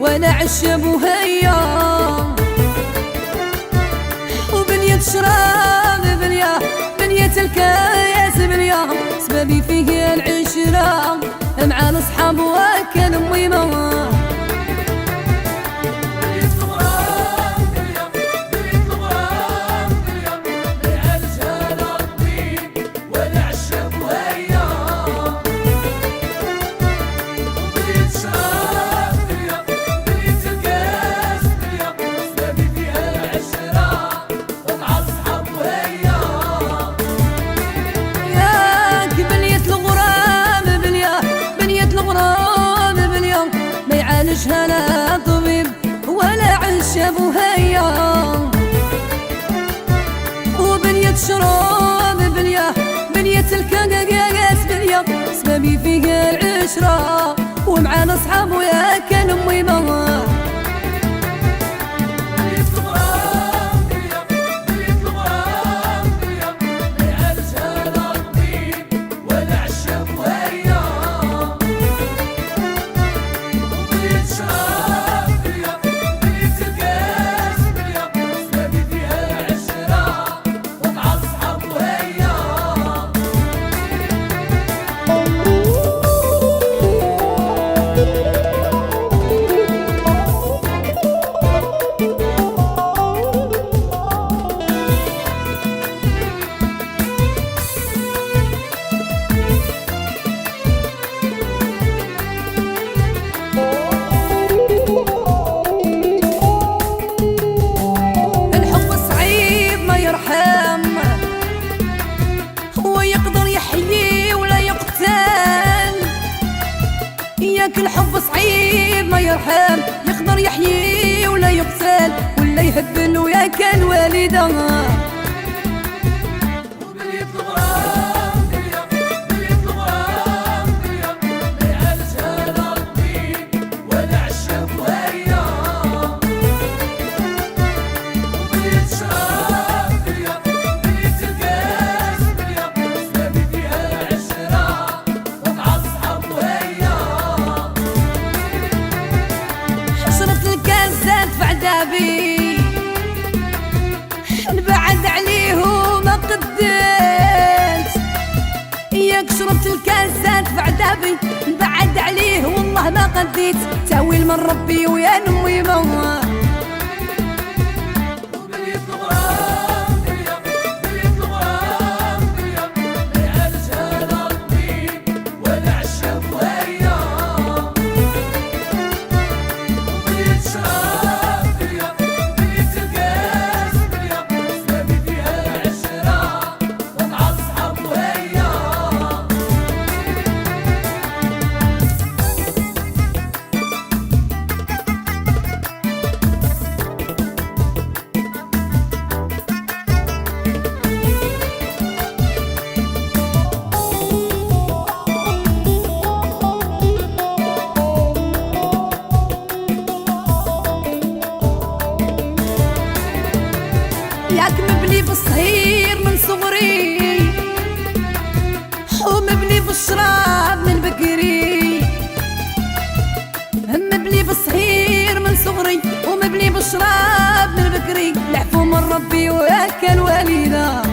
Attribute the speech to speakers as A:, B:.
A: ولا عشب وهيا، وبنية شراب بنية الكاس بنية، سببي فيه العشرة مع الأصحاب وكان ميمة. لا طبيب ولا عشب وهيا، وبنية شراب بنية الكاس بنية، سببي فيه العشرة ومعانا أصحاب ويا كان ميمة. الحب صعيب ما يرحم، يقدر يحيي ولا يقتل ولا يهبل ويا كان والده. نبعد عليه وما قدرت، ياك شربت الكاسات في عذابي، نبعد عليه والله ما قديت، تاويل من ربي ويا نمي موه. ياك مبني بالصهير من صغري، ومبني بالشراب من بكري، مبني بالصهير من صغري ومبني بالشراب من بكري، العفو من ربي وياك الوالده.